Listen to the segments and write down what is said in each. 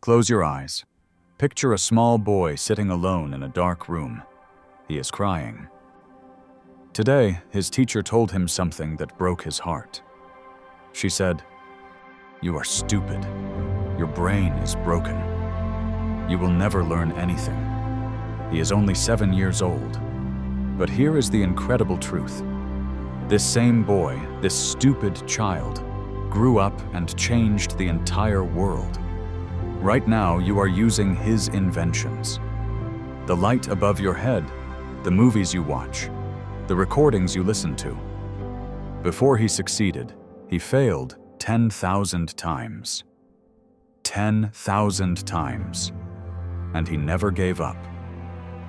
Close your eyes. Picture a small boy sitting alone in a dark room. He is crying. Today, his teacher told him something that broke his heart. She said, "You are stupid. Your brain is broken. You will never learn anything." He is only 7 years old. But here is the incredible truth. This same boy, this stupid child, grew up and changed the entire world. Right now, you are using his inventions. The light above your head, the movies you watch, the recordings you listen to. Before he succeeded, he failed 10,000 times. 10,000 times. And he never gave up.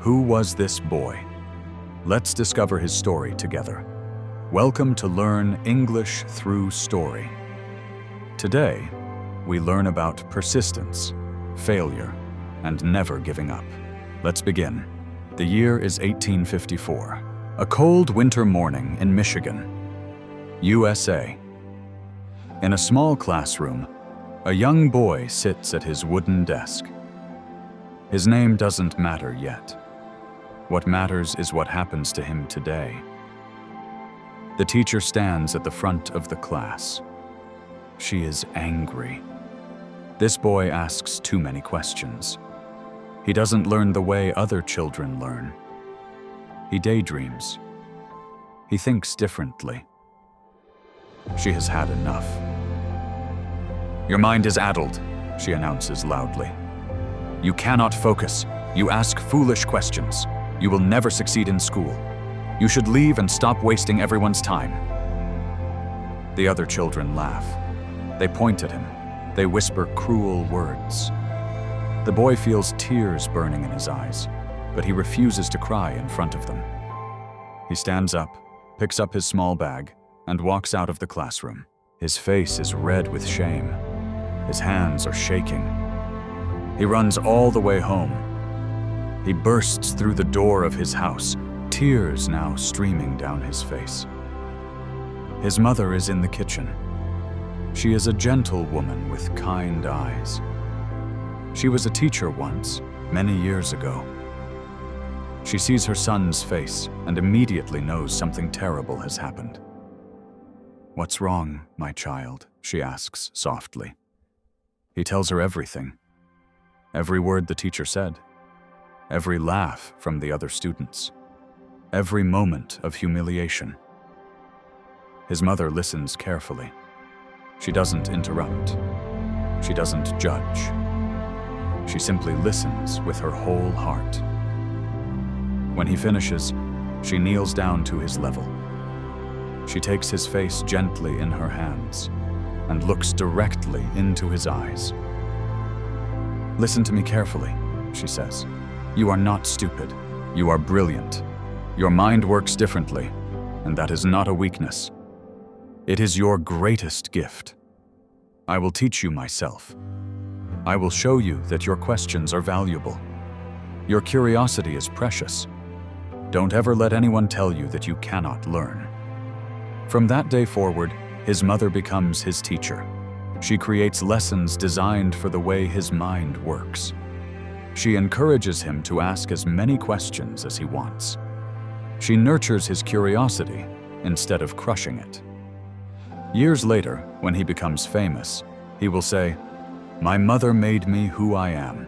Who was this boy? Let's discover his story together. Welcome to Learn English Through Story. Today, we learn about persistence, failure, and never giving up. Let's begin. The year is 1854. A cold winter morning in Michigan, USA. In a small classroom, a young boy sits at his wooden desk. His name doesn't matter yet. What matters is what happens to him today. The teacher stands at the front of the class. She is angry. This boy asks too many questions. He doesn't learn the way other children learn. He daydreams. He thinks differently. She has had enough. "Your mind is addled," she announces loudly. "You cannot focus. You ask foolish questions. You will never succeed in school. You should leave and stop wasting everyone's time." The other children laugh. They point at him. They whisper cruel words. The boy feels tears burning in his eyes, but he refuses to cry in front of them. He stands up, picks up his small bag, and walks out of the classroom. His face is red with shame. His hands are shaking. He runs all the way home. He bursts through the door of his house, tears now streaming down his face. His mother is in the kitchen. She is a gentle woman with kind eyes. She was a teacher once, many years ago. She sees her son's face and immediately knows something terrible has happened. "What's wrong, my child?" she asks softly. He tells her everything. Every word the teacher said. Every laugh from the other students. Every moment of humiliation. His mother listens carefully. She doesn't interrupt. She doesn't judge. She simply listens with her whole heart. When he finishes, she kneels down to his level. She takes his face gently in her hands and looks directly into his eyes. "Listen to me carefully," she says. "You are not stupid. You are brilliant. Your mind works differently, and that is not a weakness. It is your greatest gift. I will teach you myself. I will show you that your questions are valuable. Your curiosity is precious. Don't ever let anyone tell you that you cannot learn." From that day forward, his mother becomes his teacher. She creates lessons designed for the way his mind works. She encourages him to ask as many questions as he wants. She nurtures his curiosity instead of crushing it. Years later, when he becomes famous, he will say, "My mother made me who I am.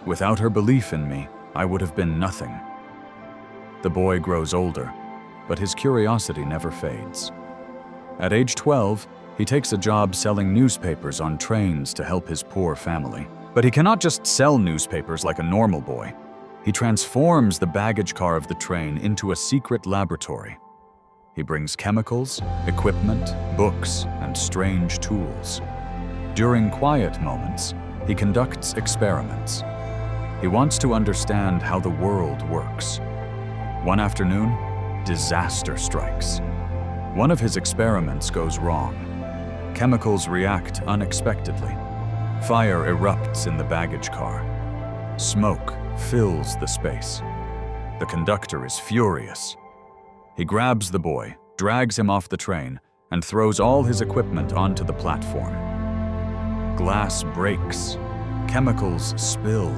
Without her belief in me, I would have been nothing." The boy grows older, but his curiosity never fades. At age 12, he takes a job selling newspapers on trains to help his poor family. But he cannot just sell newspapers like a normal boy. He transforms the baggage car of the train into a secret laboratory. He brings chemicals, equipment, books, and strange tools. During quiet moments, he conducts experiments. He wants to understand how the world works. One afternoon, disaster strikes. One of his experiments goes wrong. Chemicals react unexpectedly. Fire erupts in the baggage car. Smoke fills the space. The conductor is furious. He grabs the boy, drags him off the train, and throws all his equipment onto the platform. Glass breaks. Chemicals spill.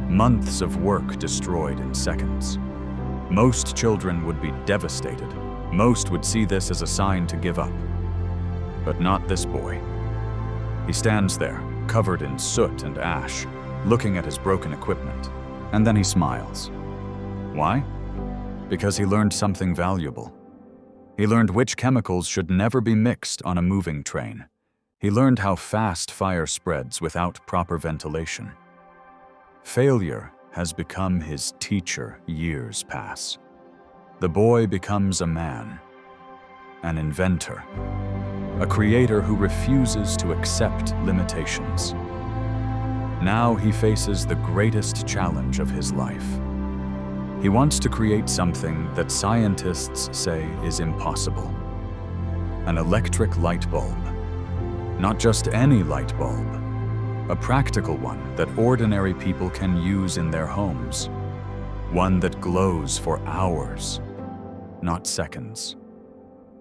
Months of work destroyed in seconds. Most children would be devastated. Most would see this as a sign to give up. But not this boy. He stands there, covered in soot and ash, looking at his broken equipment, and then he smiles. Why? Because he learned something valuable. He learned which chemicals should never be mixed on a moving train. He learned how fast fire spreads without proper ventilation. Failure has become his teacher. Years pass. The boy becomes a man, an inventor, a creator who refuses to accept limitations. Now he faces the greatest challenge of his life. He wants to create something that scientists say is impossible. An electric light bulb. Not just any light bulb. A practical one that ordinary people can use in their homes. One that glows for hours, not seconds.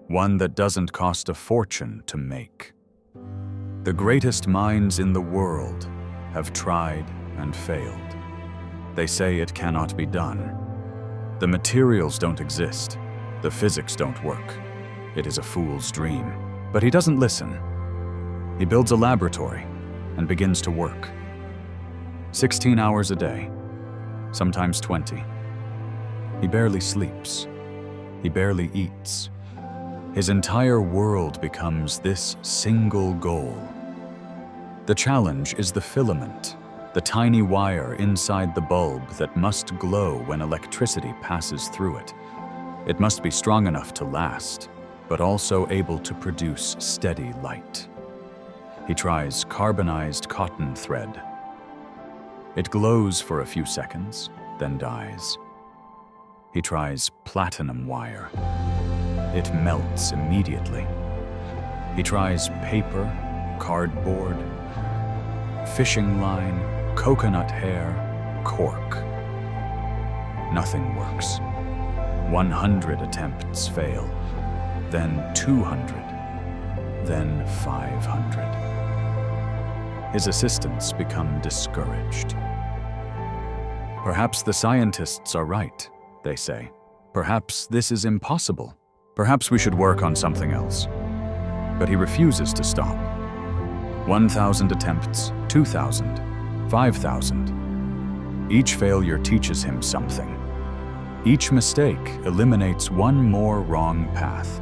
One that doesn't cost a fortune to make. The greatest minds in the world have tried and failed. They say it cannot be done. The materials don't exist. The physics don't work. It is a fool's dream. But he doesn't listen. He builds a laboratory and begins to work. 16 hours a day, sometimes 20. He barely sleeps. He barely eats. His entire world becomes this single goal. The challenge is the filament, the tiny wire inside the bulb that must glow when electricity passes through it. It must be strong enough to last, but also able to produce steady light. He tries carbonized cotton thread. It glows for a few seconds, then dies. He tries platinum wire. It melts immediately. He tries paper, cardboard, fishing line, coconut hair, cork. Nothing works. 100 attempts fail, then 200, then 500. His assistants become discouraged. Perhaps the scientists are right, they say. Perhaps this is impossible. Perhaps we should work on something else. But he refuses to stop. 1,000 attempts, 2,000, 5,000. Each failure teaches him something. Each mistake eliminates one more wrong path.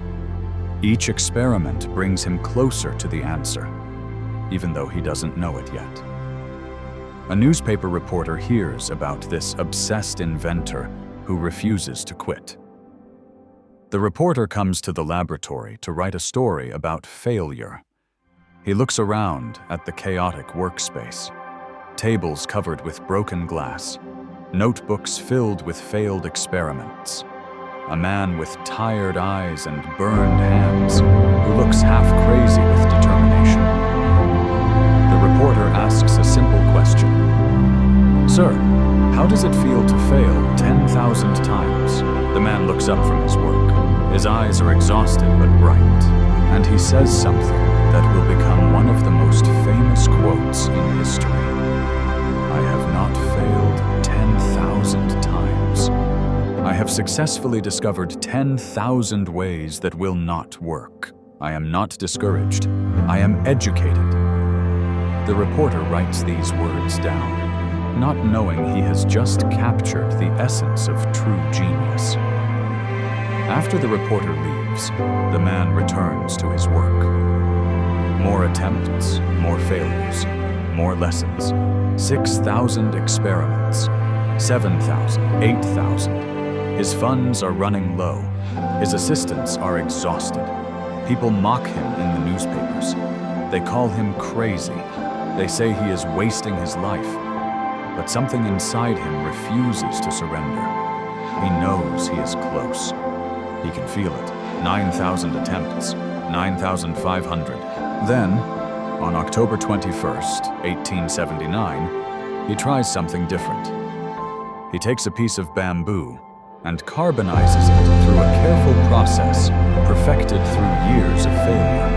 Each experiment brings him closer to the answer, even though he doesn't know it yet. A newspaper reporter hears about this obsessed inventor who refuses to quit. The reporter comes to the laboratory to write a story about failure. He looks around at the chaotic workspace. Tables covered with broken glass, notebooks filled with failed experiments. A man with tired eyes and burned hands who looks half crazy with determination. The reporter asks a simple question. Sir, how does it feel to fail 10,000 times? The man looks up from his work. His eyes are exhausted but bright, and he says something that will become one of the most famous quotes in history. I have not failed 10,000 times. I have successfully discovered 10,000 ways that will not work. I am not discouraged. I am educated. The reporter writes these words down, not knowing he has just captured the essence of true genius. After the reporter leaves, the man returns to his work. More attempts, more failures, more lessons. 6,000 experiments, 7,000, 8,000. His funds are running low. His assistants are exhausted. People mock him in the newspapers. They call him crazy. They say he is wasting his life. But something inside him refuses to surrender. He knows he is close. He can feel it. 9,000 attempts, 9,500. Then, on October 21st, 1879, he tries something different. He takes a piece of bamboo and carbonizes it through a careful process perfected through years of failure.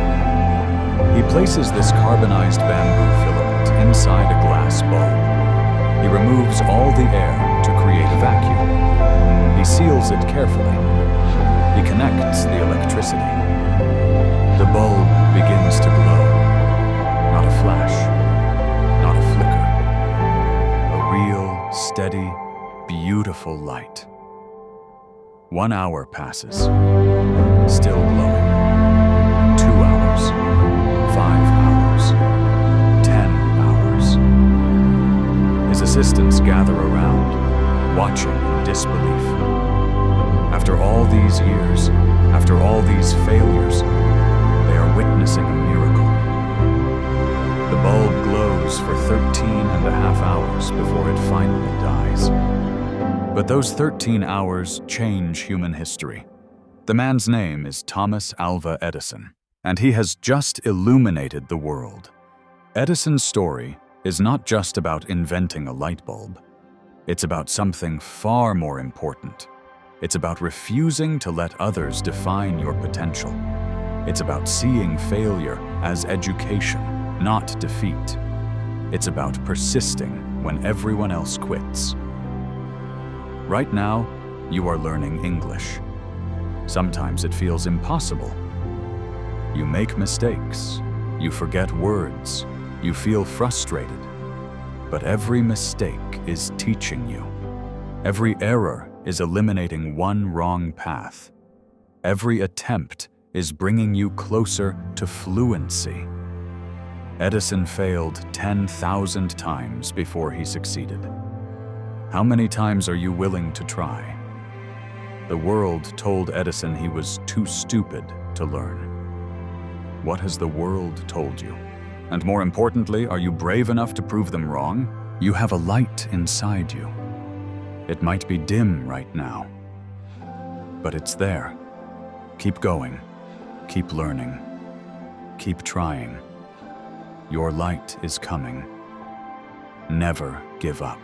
He places this carbonized bamboo filament inside a glass bulb. He removes all the air to create a vacuum. He seals it carefully. He connects the electricity. The bulb begins to glow. Not a flash, not a flicker. A real, steady, beautiful light. 1 hour passes, still glowing. 2 hours, 5 hours, 10 hours. His assistants gather around, watching in disbelief. After all these years, after all these failures, they are witnessing a miracle. The bulb glows for 13.5 hours before it finally dies. But those 13 hours change human history. The man's name is Thomas Alva Edison, and he has just illuminated the world. Edison's story is not just about inventing a light bulb. It's about something far more important. It's about refusing to let others define your potential. It's about seeing failure as education, not defeat. It's about persisting when everyone else quits. Right now, you are learning English. Sometimes it feels impossible. You make mistakes. You forget words. You feel frustrated. But every mistake is teaching you. Every error is eliminating one wrong path. Every attempt is bringing you closer to fluency. Edison failed 10,000 times before he succeeded. How many times are you willing to try? The world told Edison he was too stupid to learn. What has the world told you? And more importantly, are you brave enough to prove them wrong? You have a light inside you. It might be dim right now, but it's there. Keep going. Keep learning. Keep trying. Your light is coming. Never give up.